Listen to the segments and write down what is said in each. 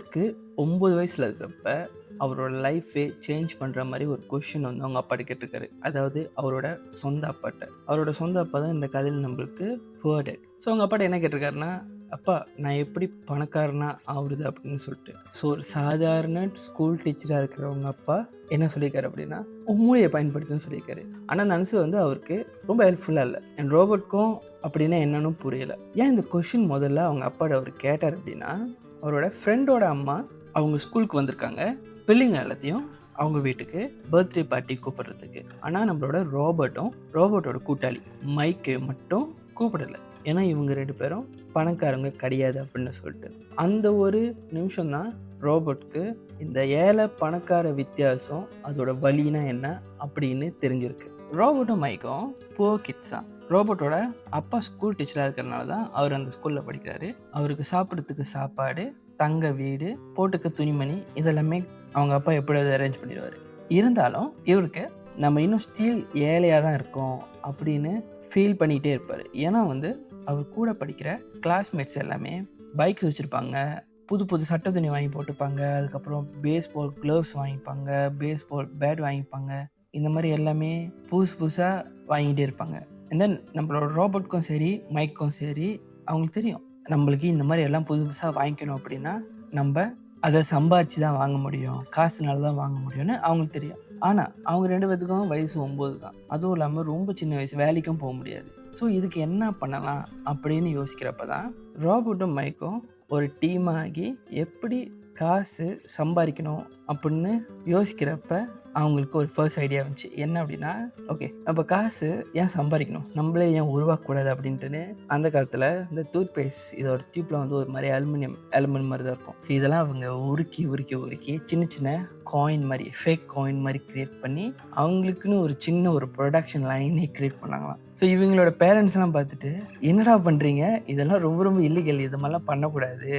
ரோபோட்க்கு 9 வயசுல இருக்கிறப்ப, அவரோட லைஃபே சேஞ்ச் பண்ற மாரி ஒரு கொஸ்டின் வந்து அவங்க அப்பாட்ட கேட்டிருக்காரு. அதாவது அவரோட சொந்த அப்பாட்ட. அவரோட சொந்த அப்பா தான் இந்த கதையில நம்மளுக்கு புவர் டாட். ஸோ அவங்க அப்பாட்ட என்ன கேட்டிருக்காருன்னா, "அப்பா நான் எப்படி பணக்காரனா ஆவுறது?" அப்படின்னு சொல்லிட்டு. ஸோ ஒரு சாதாரண ஸ்கூல் டீச்சரா இருக்கிற உங்க அப்பா என்ன சொல்லியிருக்காரு அப்படின்னா, "உன் மூளைய பயன்படுத்துன்னு" சொல்லியிருக்காரு. ஆனா அந்த ஆன்சர் வந்து அவருக்கு ரொம்ப ஹெல்ப்ஃபுல்லா இல்ல. அண்ட் ரோபோட்க்கும் அப்படின்னா என்னன்னு புரியல. ஏன் இந்த கொஸ்டின் முதல்ல அவங்க அப்பாட்ட அவரு கேட்டார் அப்படின்னா, அவரோட ஃப்ரெண்டோட அம்மா அவங்க ஸ்கூலுக்கு வந்திருக்காங்க. பிள்ளைங்க எல்லாத்தையும் அவங்க வீட்டுக்கு பர்த்டே பார்ட்டி கூப்பிடுறதுக்கு. ஆனா நம்மளோட ரோபோட்டும், ரோபோட்டோட கூட்டாளி மைக்கை மட்டும் கூப்பிடல. ஏன்னா இவங்க 2 பேரும் பணக்காரங்க கிடையாது அப்படின்னு சொல்லிட்டு. அந்த ஒரு நிமிஷம் தான் ரோபோட்க்கு இந்த ஏழை பணக்கார வித்தியாசம், அதோட வலினா என்ன அப்படின்னு தெரிஞ்சிருக்கு. ரோபோட்டும் மைக்கும் புவர் கிட்ஸ் தான். ரோபோட்டோட அப்பா ஸ்கூல் டீச்சரா இருக்கிறனால தான் அவர் அந்த ஸ்கூல்ல படிக்கிறாரு. அவருக்கு சாப்பிடறதுக்கு சாப்பாடு, தங்க வீடு, போட்டுக்க துணிமணி இதெல்லாமே அவங்க அப்பா எப்படியாவது அரேஞ்ச் பண்ணிடுவாரு. இருந்தாலும் இவருக்கு நம்ம இன்னும் ஸ்டில் ஏழையா தான் இருக்கோம் அப்படின்னு ஃபீல் பண்ணிட்டே இருப்பாரு. ஏன்னா வந்து அவர் கூட படிக்கிற கிளாஸ்மேட்ஸ் எல்லாமே பைக்ஸ் வச்சிருப்பாங்க. புது புது சட்டை துணி வாங்கி போட்டுப்பாங்க. அதுக்கப்புறம் பேஸ்பால் க்ளவ்ஸ் வாங்கிப்பாங்க. பேஸ்பால் பேட் வாங்கிப்பாங்க. இந்த மாதிரி எல்லாமே புதுசு புதுசா வாங்கிட்டே இருப்பாங்க. அண்ட் தென் நம்மளோட ரோபோட்க்கும் சரி, மைக்கும் சரி அவங்களுக்கு தெரியும். நம்மளுக்கு இந்த மாதிரி எல்லாம் புதுசு புதுசா வாங்கிக்கணும் அப்படின்னா, நம்ப அத சம்பாரிச்சு தான் வாங்க முடியும். காசுனால தான் வாங்க முடியும்னு அவங்களுக்கு தெரியும். ஆனா, அவங்க 2 பேத்துக்கும் வயசு 9 தான். அதுவும் இல்லாம ரொம்ப சின்ன வயசு. வேலைக்கும் போ முடியாது. ஸோ இதுக்கு என்ன பண்ணலாம் அப்படின்னு யோசிக்கிறப்ப தான், ரோபோட்டும் மைக்கும் ஒரு டீம் ஆகி எப்படி காசு சம்பாரிக்கணும் அப்படின்னு யோசிக்கிறப்ப, அவங்களுக்கு ஒரு ஃபர்ஸ்ட் ஐடியா வந்துச்சு. என்ன அப்படின்னா, ஓகே நம்ம காசு ஏன் சம்பாரிக்கணும்? நம்மளே ஏன் உருவாக்கக்கூடாது அப்படின்ட்டுன்னு, அந்த காலத்துல இந்த டூத் பேஸ்ட் இதோட டியூப்ல வந்து ஒரு மாரி அலுமினியம் எலமெண்ட் மாரி தான் இருக்கும். ஸோ இதெல்லாம் அவங்க உருக்கி, உருக்கி, உருக்கி சின்ன சின்ன காயின் மாரி, ஃபேக் காயின் மாரி கிரியேட் பண்ணி, அவங்களுக்குன்னு ஒரு சின்ன ஒரு புரொடக்ஷன் லைனே கிரியேட் பண்ணாங்களாம். ஸோ இவங்களோட பேரண்ட்ஸ்லாம் பார்த்துட்டு, "என்னடா பண்றீங்க? இதெல்லாம் ரொம்ப ரொம்ப இல்லீகல். இது மாரிலாம் பண்ணக்கூடாது.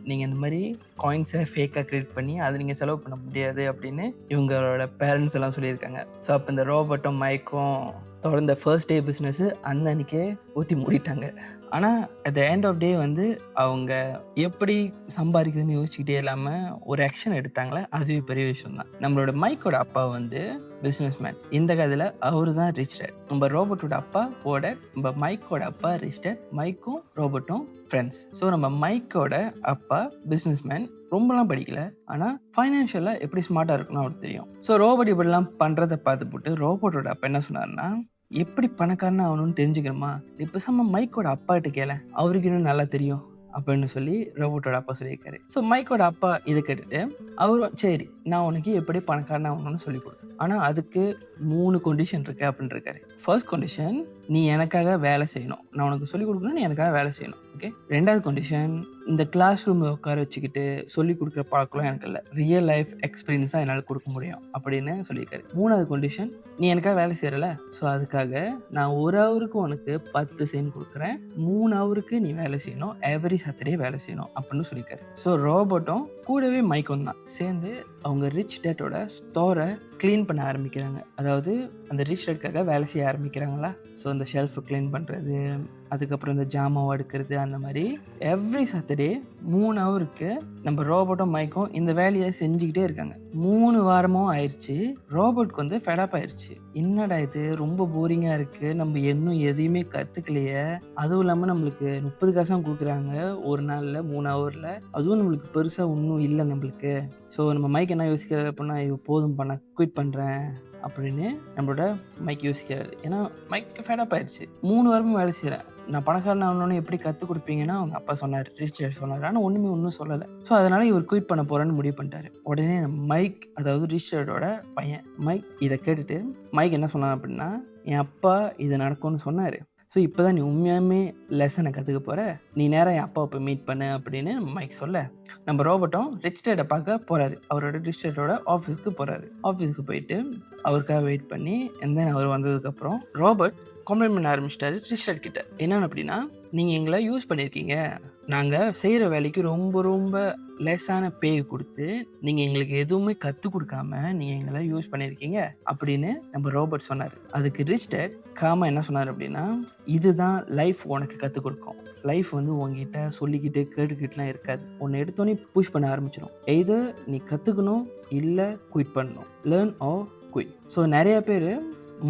நீங்க இந்த மாரி காயின்ஸை ஃபேக்கா கிரியேட் பண்ணி அதை நீங்க செலவு பண்ண முடியாது" அப்படின்னு இவங்களோட பேரண்ட்ஸ் எல்லாம் சொல்லியிருக்காங்க. ஸோ அப்போ இந்த ரோபோட்டும் மைக்கும் தொடர்ந்த ஃபர்ஸ்ட் டே பிஸ்னஸ் அந்த அன்னைக்கே ஊத்தி மூடிட்டாங்க. ஆனா அட் த எண்ட் ஆஃப் டே வந்து அவங்க எப்படி சம்பாதிக்குதுன்னு யோசிச்சுக்கிட்டே இல்லாம ஒரு ஆக்ஷன் எடுத்தாங்களே, அதுவே பெரிய விஷயம் தான். நம்மளோட மைக்கோட அப்பா வந்து பிசினஸ் மேன். இந்த கதையில அவரு தான் ரிச் டாட். நம்ம ரோபோட்டோட அப்பா புவர் டாட். நம்ம மைக்கோட அப்பா ரிச் டாட். மைக்கும் ரோபோட்டும் ஃப்ரெண்ட்ஸ். ஸோ நம்ம மைக்கோட அப்பா பிசினஸ் மேன். ரொம்பலாம் படிக்கல. ஆனா ஃபைனான்ஷியலா எப்படி ஸ்மார்ட்டா இருக்கணும் அவருக்கு தெரியும். ஸோ ரோபோட் இப்படிலாம் பண்றத பார்த்துப்புட்டு ரோபோட்டோட அப்பா என்ன சொன்னாருன்னா, எப்படி பணக்காரனா ஆகணும்னு தெரிஞ்சுக்கணுமா? நீ பேசாம மைக்கோட அப்பாகிட்ட கேளேன். அவருக்கு இன்னும் நல்லா தெரியும் அப்படின்னு சொல்லி ரோபோட்டோட அப்பா சொல்லியிருக்காரு. ஸோ மைக்கோட அப்பா இதை கேட்டுட்டு அவரும் சரி நான் உனக்கு எப்படி பணக்காரனா ஆகணும்னு சொல்லிக் கொடு. ஆனா அதுக்கு 3 கண்டிஷன் இருக்கு அப்படின்னு இருக்காரு. ஃபர்ஸ்ட் கண்டிஷன், நீ எனக்காக வேலை செய்யணும். நான் உனக்கு சொல்லிக் கொடுக்கணும், நீ எனக்காக வேலை செய்யணும். ஓகே. 2வது கண்டிஷன், இந்த கிளாஸ் ரூம்ல உட்கார வச்சுக்கிட்டு சொல்லிக் கொடுக்குற பழக்கம் எனக்கு இல்லை. ரியல் லைஃப் எக்ஸ்பீரியன்ஸ் தான் என்னால் கொடுக்க முடியும் அப்படின்னு சொல்லியிருக்காரு. 3வது கண்டிஷன், நீ எனக்காக வேலை செய்யறல, ஸோ அதுக்காக நான் 1 ஹவருக்கு உனக்கு 10 சென்ட் கொடுக்குறேன். 3 ஹவருக்கு நீ வேலை செய்யணும். எவ்ரி சாட்டர்டே வேலை செய்யணும் அப்படின்னு சொல்லியிருக்காரு. ஸோ ரோபோட்டும் கூடவே மைக்கும் தான் சேர்ந்து அவங்க ரிச் டேட்டோட ஸ்டோரை க்ளீன் பண்ண ஆரம்பிக்கிறாங்க. அதாவது அந்த ரிச் டேட்காக வேலை செய்ய ஆரம்பிக்கிறாங்களா. ஸோ அந்த ஷெல்ஃபை க்ளீன் பண்ணுறது, அதுக்கப்புறம் இந்த ஜாமாவை எடுக்கிறது, அந்த மாதிரி எவ்ரி சாட்டர்டே 3 ஹவருக்கு நம்ம ரோபோட்டும் மைக்கும் இந்த வேலையை செஞ்சுக்கிட்டே இருக்காங்க. 3 வாரமும் ஆயிடுச்சு. ரோபோட்க்கு வந்து ஃபெடப் ஆயிடுச்சு. என்னடா இது ரொம்ப போரிங்கா இருக்கு, நம்ம இன்னும் எதையுமே கத்துக்கலையே, அதுவும் இல்லாம நம்மளுக்கு 30 காசு தான் கொடுக்குறாங்க ஒரு நாள்ல 3 ஹவர்ல, அதுவும் நம்மளுக்கு பெருசா ஒன்றும் இல்லை நம்மளுக்கு. ஸோ நம்ம மைக் என்ன யோசிக்கிறாரு அப்படின்னா, ஐயோ போதும் பண்ண குவிட் பண்ணுறேன் அப்படின்னு நம்மளோட மைக் யோசிக்கிறாரு. ஏன்னா மைக்கு ஃபேடப் ஆயிடுச்சு. 3 வாரமும் வேலை செய்கிறேன், நான் பணக்காரன் ஆகணும்னு எப்படி கற்றுக் கொடுப்பீங்கன்னா அவங்க அப்பா சொன்னார், ரிச் டாட் சொன்னார். ஆனால் ஒன்றும் சொல்லலை. ஸோ அதனால இவர் குவிட் பண்ண போறேன்னு முடிவு பண்ணிட்டாரு. உடனே மைக், அதாவது ரிச் டாட்டோட பையன் மைக் இதை கேட்டுட்டு மைக் என்ன சொன்னான் அப்படின்னா, என் அப்பா இது நடக்கும்னு சொன்னார். ஸோ இப்போ தான் நீ உண்மையாலுமே லெசனை கற்றுக்க போகிற, நீ நேராக என் அப்பாவை போய் மீட் பண்ணு அப்படின்னு மைக் சொல்ல, நம்ம ரோபோட்டும் ரிச் டாட்டை பார்க்க போகிறாரு. அவரோட ரிச் டாட்டோட ஆஃபீஸ்க்கு போகிறாரு. ஆஃபீஸ்க்கு போயிட்டு அவருக்காக வெயிட் பண்ணி, அண்ட் தென் அவர் வந்ததுக்கப்புறம் ரோபோட் கம்ப்ளைண்ட் பண்ண ஆரம்பிச்சிட்டாரு ரிச்சர்ட் கிட்ட. என்னன்னு அப்படின்னா, நீங்கள் எங்களை யூஸ் பண்ணியிருக்கீங்க. நாங்கள் செய்கிற வேலைக்கு ரொம்ப ரொம்ப லெஸ்ஸான பே கொடுத்து நீங்கள் எங்களுக்கு எதுவுமே கற்றுக் கொடுக்காம நீங்கள் எங்களை யூஸ் பண்ணியிருக்கீங்க அப்படின்னு நம்ம ரோபோட் சொன்னார். அதுக்கு ரிச்சர்ட் காமா என்ன சொன்னார் அப்படின்னா, இதுதான் லைஃப் உனக்கு கற்றுக் கொடுக்கும். லைஃப் வந்து உங்ககிட்ட சொல்லிக்கிட்டு கேட்டுக்கிட்டுலாம் இருக்காது. உன்னை எடுத்தோன்னே புஷ் பண்ண ஆரம்பிச்சிடும். எய்தர் நீ கற்றுக்கணும் இல்லை குயிட் பண்ணணும். Learn R quit. ஸோ நிறைய பேர்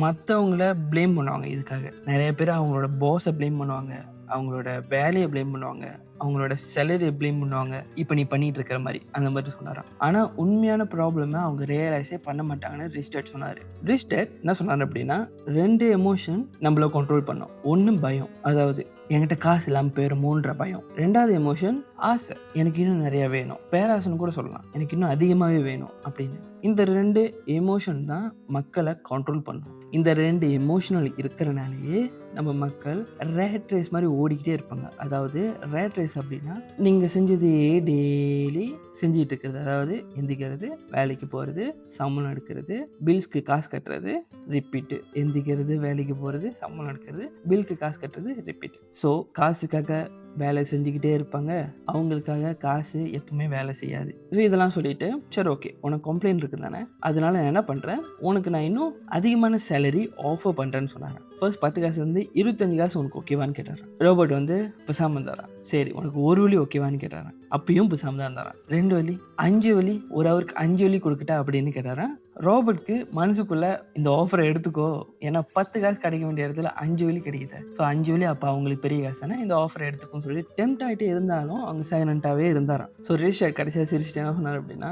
மற்றவங்கள ப்ளேம் பண்ணுவாங்க. இதுக்காக நிறைய பேர் அவங்களோட பாஸை ப்ளேம் பண்ணுவாங்க, அவங்களோட வேலையை ப்ளேம் பண்ணுவாங்க, அவங்களோட சேலரியை ப்ளேம் பண்ணுவாங்க. இப்போ நீ பண்ணிட்டு இருக்கிற மாதிரி அந்த மாதிரி சொன்னாராம். ஆனால் உண்மையான ப்ராப்ளமை அவங்க ரியலைஸே பண்ண மாட்டாங்கன்னு ரிச்சர்ட் சொன்னார். ரிச்சர்ட் என்ன சொன்னார் அப்படின்னா, 2 எமோஷன் நம்மளை கண்ட்ரோல் பண்ணோம். ஒன்று பயம், அதாவது என்கிட்ட காசு இல்லாமல் போயிடுமோன்ற பயம். 2வது எமோஷன் ஆசை, எனக்கு இன்னும் நிறையா வேணும். பேராசைன்னு கூட சொல்லலாம், எனக்கு இன்னும் அதிகமாகவே வேணும் அப்படின்னு. இந்த 2 எமோஷன் தான் மக்களை கண்ட்ரோல் பண்ணும். இந்த 2 எமோஷனல் இருக்கிறனாலேயே நம்ம மக்கள் ரேட் ரேஸ் மாதிரி ஓடிக்கிட்டே இருப்பாங்க. அதாவது ரேட் ரேஸ் அப்படின்னா நீங்கள் செஞ்சதையே டெய்லி செஞ்சுட்டு இருக்கிறது. அதாவது எந்திக்கிறது, வேலைக்கு போகிறது, சம்பளம் எடுக்கிறது, பில்ஸ்க்கு காசு கட்டுறது, ரிப்பீட்டு. எந்திக்கிறது, வேலைக்கு போகிறது, சம்பளம் எடுக்கிறது, பில்க்கு காசு கட்டுறது, ரிப்பீட். ஸோ காசுக்காக வேலை செஞ்சுக்கிட்டே இருப்பாங்க, அவங்களுக்காக காசு எப்பவுமே வேலை செய்யாது. ஸோ இதெல்லாம் சொல்லிட்டு, சரி ஓகே உனக்கு கம்ப்ளைண்ட் இருக்குது தானே, அதனால நான் என்ன பண்ணுறேன், உனக்கு நான் இன்னும் அதிகமான சேலரி ஆஃபர் பண்ணுறேன்னு சொன்னாங்க. ஃபர்ஸ்ட் 10 காசு வந்து 25 காசு உனக்கு ஓகேவான்னு கேட்டார். ரோபோட் வந்து பேசாமல் தரான். சரி உனக்கு 1 வழி ஓகேவான்னு கேட்டாரான். அப்பயும் பேசாமல் தான் தரான். 2 வழி, 5 வழி, ஒரு ஹவருக்கு 5 வழி கொடுக்கிட்டா அப்படின்னு கேட்டாரான். ரோபோட்க்கு மனசுக்குள்ள இந்த ஆஃபரை எடுத்துக்கோ, ஏன்னா 10 காசு கிடைக்க வேண்டிய இடத்துல 5 வழி கிடைக்குது. ஸோ 5 வழி அப்போ அவங்களுக்கு பெரிய காசு தானே, இந்த ஆஃபரை எடுத்துக்கும் சொல்லி டெம்ட் ஆகிட்டே இருந்தாலும் அவங்க சைலண்டாகவே இருந்தாராம். ஸோ ரிச்சர்ட் கடைசியாக சிரிச்சுட்டு என்ன சொன்னார் அப்படின்னா,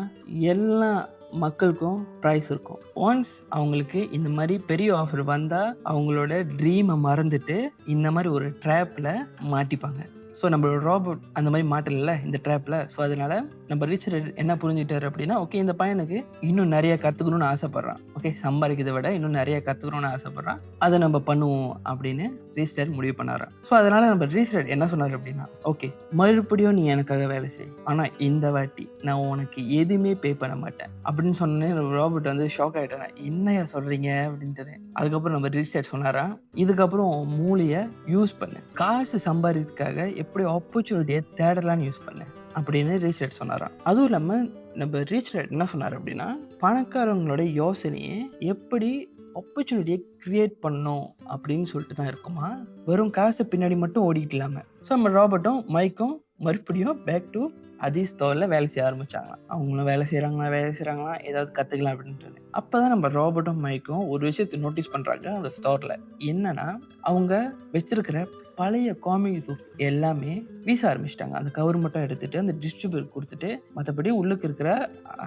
எல்லா மக்களுக்கும் ப்ரைஸ் இருக்கும். ஒன்ஸ் அவங்களுக்கு இந்த மாதிரி பெரிய ஆஃபர் வந்தால் அவங்களோட ட்ரீமை மறந்துட்டு இந்த மாதிரி ஒரு ட்ராப்பில் மாட்டிப்பாங்க. ஸோ நம்மளோட ரோபோட் அந்த மாதிரி மாட்டல இந்த ட்ராப்பில். ஸோ அதனால் நம்ம ரிச்சர்ட் என்ன புரிஞ்சுக்கிட்டாரு அப்படின்னா, ஓகே இந்த பையனுக்கு இன்னும் நிறைய கற்றுக்கணும்னு ஆசைப்பட்றான், ஓகே சம்பாதிக்கிறதை விட இன்னும் நிறைய கற்றுக்கணும்னு ஆசைப்பட்றான், அதை நம்ம பண்ணுவோம் அப்படின்னு ரிச்சர்ட் முடிவு பண்ணாராம். ஸோ அதனால் நம்ம ரிச்சர்ட் என்ன சொன்னார் அப்படின்னா, ஓகே மறுபடியும் நீ எனக்காக வேலை செய், ஆனால் இந்த வாட்டி நான் உனக்கு எதுவுமே பே பண்ண மாட்டேன் அப்படின்னு சொன்னேன். ரோபோட் வந்து ஷாக் ஆகிட்டேன், என்னையா சொல்கிறீங்க அப்படின்ட்டு. அதுக்கப்புறம் நம்ம ரிச்சர்ட் சொன்னாராம், இதுக்கப்புறம் மூளையை யூஸ் பண்ணு, காசு சம்பாதிக்கிறதுக்காக எப்படி ஆப்பர்ச்சுனிட்டியை தேடலான்னு யூஸ் பண்ணு அப்படின்னு ரிச்சர்ட் சொன்னாராம். அதுவும் இல்லாமல் நம்ம ரிச்சர்ட் என்ன சொன்னார் அப்படின்னா, பணக்காரங்களோட யோசனையை எப்படி ஆப்பர்ச்சுனிட்டியை கிரியேட் பண்ணணும் அப்படின்னு சொல்லிட்டு தான் இருக்குமா, வெறும் காசை பின்னாடி மட்டும் ஓடிக்கிட்டு இல்லாமல். ஸோ நம்ம ராபர்ட்டும் மைக்கும் மறுபடியும் பேக் டு அதே ஸ்டோரில் வேலை செய்ய ஆரம்பித்தாங்களாம். அவங்களும் வேலை செய்கிறாங்களா ஏதாவது கற்றுக்கலாம் அப்படின்ட்டு. அப்போ தான் நம்ம ராபர்ட்டும் மைக்கும் ஒரு விஷயத்தை நோட்டீஸ் பண்ணுறாங்க அந்த ஸ்டோரில். என்னன்னா, அவங்க வச்சிருக்கிற பழைய காமிக் புக் எல்லாமே வீச ஆரம்பிச்சிட்டாங்க. அந்த கவர் மட்டும் எடுத்துகிட்டு அந்த டிஸ்ட்ரிபியூட்டர் கொடுத்துட்டு மற்றபடி உள்ளுக்கு இருக்கிற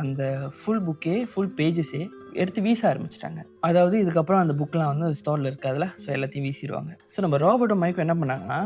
அந்த ஃபுல் புக்கே ஃபுல் பேஜஸே எடுத்து வீச ஆரம்பிச்சிட்டாங்க. அதாவது இதுக்கப்புறம் அந்த புக்கெலாம் வந்து அந்த ஸ்டோரில் இருக்காதுல்ல, ஸோ எல்லாத்தையும் வீசிடுவாங்க. ஸோ நம்ம ராபர்ட்டும் மைக்கும் என்ன பண்ணாங்கன்னா,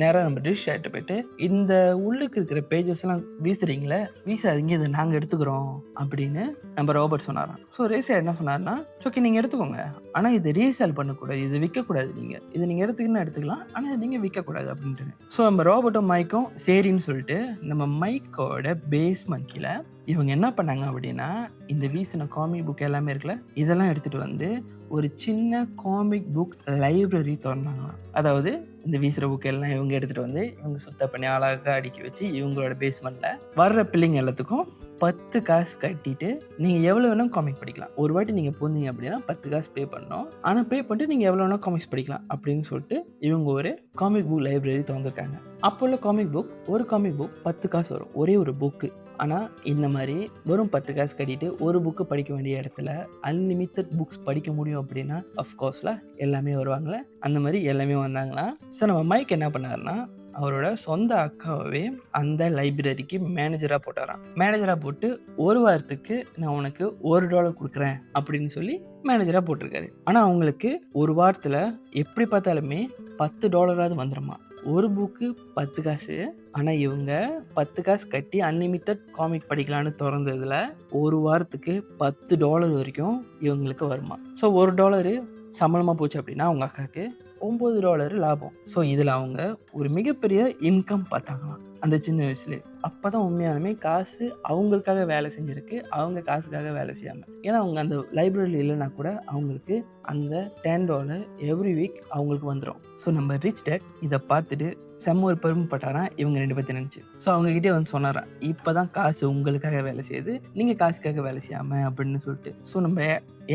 நேராக நம்ம ரிச்சர்ட் போய்ட்டு, இந்த உள்ளுக்கு இருக்கிற பேஜஸ்லாம் வீசுறீங்களே, வீசாதீங்க, இதை நாங்கள் எடுத்துக்கிறோம் அப்படின்னு நம்ம ராபர்ட் சொன்னாராம். ஸோ ரிச்சர்ட் என்ன சொன்னார்னா, ஓகே நீங்கள் எடுத்துக்கோங்க, ஆனால் இது ரீசேல் பண்ணக்கூடாது, இது விற்கக்கூடாது, நீங்கள் எடுத்துக்கின்னு எடுத்துக்கலாம், ஆனால் நீங்கள் விற்கக்கூடாது அப்படின்ட்டு. ஸோ நம்ம ராபர்ட்டும் மைக்கும் சரின்னு சொல்லிட்டு நம்ம மைக்கோட பேஸ்மெண்ட் கீழே இவங்க என்ன பண்ணாங்க அப்படின்னா, இந்த வீசின காமிக் புக் எல்லாமே இருக்குல்ல, இதெல்லாம் எடுத்துகிட்டு வந்து ஒரு சின்ன காமிக் புக் லைப்ரரி திறந்தாங்களாம். அதாவது இந்த வீசுகிற புக் எல்லாம் இவங்க எடுத்துகிட்டு வந்து இவங்க சுத்தம் பண்ணி அழகாக அடுக்கி வச்சு இவங்களோட பேஸ்மெண்ட்டில் வர்ற பிள்ளைங்க எல்லாத்துக்கும் 10 காசு கட்டிட்டு நீங்கள் எவ்வளோ வேணும் காமிக் படிக்கலாம். ஒரு வாட்டி நீங்கள் போந்தீங்க அப்படின்னா 10 காசு பே பண்ணணும், ஆனால் பே பண்ணிட்டு நீங்கள் எவ்வளோ வேணும் காமிக்ஸ் படிக்கலாம் அப்படின்னு சொல்லிட்டு இவங்க ஒரு காமிக் புக் லைப்ரரி திறந்துருக்காங்க. அப்போ உள்ள காமிக் புக், ஒரு காமிக் புக் 10 காசு வரும், ஒரே ஒரு புக்கு. ஆனால் இந்த மாதிரி வெறும் 10 காசு கட்டிட்டு ஒரு புக்கு படிக்க வேண்டிய இடத்துல அன்லிமிட்டட் புக்ஸ் படிக்க முடியும் அப்படின்னா அஃப்கோர்ஸில் எல்லாமே வருவாங்களே, அந்த மாதிரி எல்லாமே வந்தாங்களா. ஸோ நம்ம மைக் என்ன பண்ணாருன்னா, அவரோட சொந்த அக்காவே அந்த லைப்ரரிக்கு மேனேஜராக போட்டாராம். மேனேஜராக போட்டு ஒரு வாரத்துக்கு நான் உனக்கு $1 கொடுக்குறேன் அப்படின்னு சொல்லி மேனேஜராக போட்டிருக்காரு. ஆனால் அவங்களுக்கு ஒரு வாரத்தில் எப்படி பார்த்தாலுமே $10 வந்துடுமா. ஒரு புக்கு 10 காசு, ஆனால் இவங்க 10 காசு கட்டி அன்லிமிட்டட் காமிக் படிக்கலான்னு திறந்ததுல ஒரு வாரத்துக்கு $10 வரைக்கும் இவங்களுக்கு வருமா. ஸோ $1 சம்பளமாக போச்சு அப்படின்னா அவங்க அக்காவுக்கு $9 லாபம். ஸோ இதில் அவங்க ஒரு மிகப்பெரிய இன்கம் பார்த்தாங்களாம். அந்த சின்ன வயசுலேயே. அப்போ தான் உண்மையாலுமே காசு அவங்களுக்காக வேலை செஞ்சுருக்கு, அவங்க காசுக்காக வேலை செய்யாமல். ஏன்னா அவங்க அந்த லைப்ரரியில் இல்லைனா கூட அவங்களுக்கு அந்த $10 எவ்ரி வீக் அவங்களுக்கு வந்துடும். ஸோ நம்ம ரிச் டேட் இதை பார்த்துட்டு செம்ம ஒரு பெருமைப்பட்டாராம் இவங்க 2 பேர்த்த நினச்சி. ஸோ அவங்ககிட்டே வந்து சொன்னாராம், இப்போ தான் காசு உங்களுக்காக வேலை செய்யுது, நீங்கள் காசுக்காக வேலை செய்யாமல் அப்படின்னு சொல்லிட்டு. ஸோ நம்ம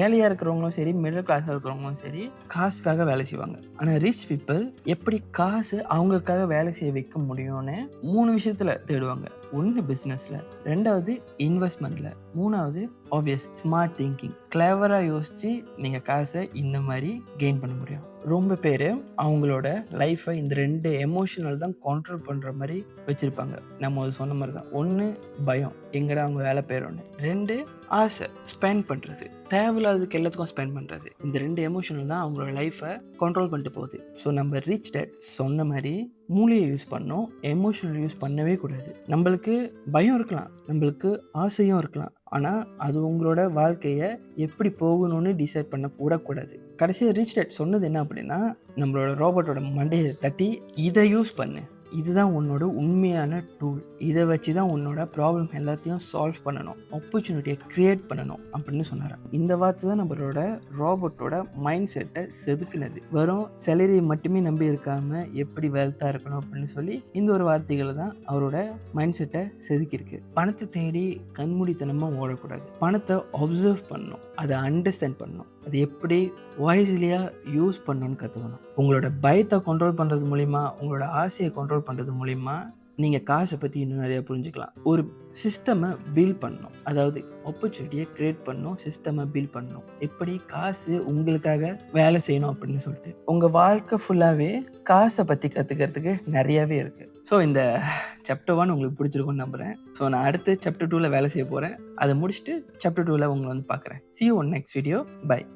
ஏழையாக இருக்கிறவங்களும் சரி, மிடில் கிளாஸாக இருக்கிறவங்களும் சரி, காசுக்காக வேலை செய்வாங்க. ஆனால் ரிச் பீப்புள் எப்படி காசு அவங்களுக்காக வேலை செய்ய வைக்க முடியும்னு 3 விஷயத்தில் தேடுவாங்க. 1 பிஸ்னஸில், 2வது இன்வெஸ்ட்மெண்ட்டில், 3வது ஆப்வியஸ் ஸ்மார்ட் திங்கிங். கிளவராக யோசித்து நீங்கள் காசை இந்த மாதிரி கெயின் பண்ண முடியும். ரொம்ப பேர் அவங்களோட லைஃப்பை இந்த 2 எமோஷனல் தான் கண்ட்ரோல் பண்ணுற மாதிரி வச்சுருப்பாங்க. நம்ம சொன்ன மாதிரி தான். 1 பயம், எங்கடா அவங்க வேலை போயிடும்னு. 2 ஆசை, ஸ்பெண்ட் பண்ணுறது, தேவையில்லாததுக்கு எல்லாத்துக்கும் ஸ்பெண்ட் பண்ணுறது. இந்த 2 எமோஷனல் தான் அவங்களோட லைஃப்பை கண்ட்ரோல் பண்ணிட்டு போகுது. ஸோ நம்ம ரிச் டேட் சொன்ன மாதிரி மூளையை யூஸ் பண்ணோம், எமோஷனல் யூஸ் பண்ணவே கூடாது. நம்மளுக்கு பயம் இருக்கலாம், நம்மளுக்கு ஆசையும் இருக்கலாம், ஆனால் அது உங்களோட வாழ்க்கையை எப்படி போகணும்னு டிசைட் பண்ண கூடாது. கடைசியாக ரிச் டேட் சொன்னது என்ன அப்படின்னா, நம்மளோட ரோபோட்டோட மண்டையை தட்டி இதை யூஸ் பண்ணு, இதுதான் உன்னோட உண்மையான டூல், இதை வச்சு தான் உன்னோட ப்ராப்ளம் எல்லாத்தையும் சால்வ் பண்ணணும், ஆப்பர்ச்சுனிட்டியை க்ரியேட் பண்ணணும் அப்படின்னு சொன்னார். இந்த வார்த்தை தான் நம்மளோட ரோபோட்டோட மைண்ட் செட்டை செதுக்குனது. வெறும் சேலரியை மட்டுமே நம்பி இருக்காமல் எப்படி வெல்த்தாக இருக்கணும் அப்படின்னு சொல்லி இந்த ஒரு வார்த்தைகளை தான் அவரோட மைண்ட் செட்டை செதுக்கியிருக்கு. பணத்தை தேடி கண்மூடித்தனமாக ஓடக்கூடாது, பணத்தை அப்சர்வ் பண்ணணும், அதை அண்டர்ஸ்டாண்ட் பண்ணணும், அது எப்படி வைஸ்லியாக யூஸ் பண்ணணும்னு கற்றுக்கணும். உங்களோட பயத்தை கண்ட்ரோல் பண்ணுறது மூலிமா, உங்களோட ஆசையை கண்ட்ரோல் பண்ணுறது மூலிமா நீங்கள் காசை பற்றி இன்னும் நிறையா புரிஞ்சுக்கலாம். ஒரு சிஸ்டமை பில்ட் பண்ணணும், அதாவது ஆப்பர்ச்சுனிட்டியை க்ரியேட் பண்ணணும், சிஸ்டமை பில்ட் பண்ணணும், எப்படி காசு உங்களுக்காக வேலை செய்யணும் அப்படின்னு சொல்லிட்டு. உங்கள் வாழ்க்கை ஃபுல்லாகவே காசை பற்றி கற்றுக்கிறதுக்கு நிறையாவே இருக்குது. ஸோ இந்த சாப்டர் 1 உங்களுக்கு பிடிச்சிருக்கும்னு நம்புகிறேன். ஸோ நான் அடுத்து சாப்டர் 2ல் வேலை செய்ய போகிறேன். அதை முடிச்சுட்டு சாப்டர் 2ல் உங்களை வந்து பார்க்குறேன். See you on next video. Bye.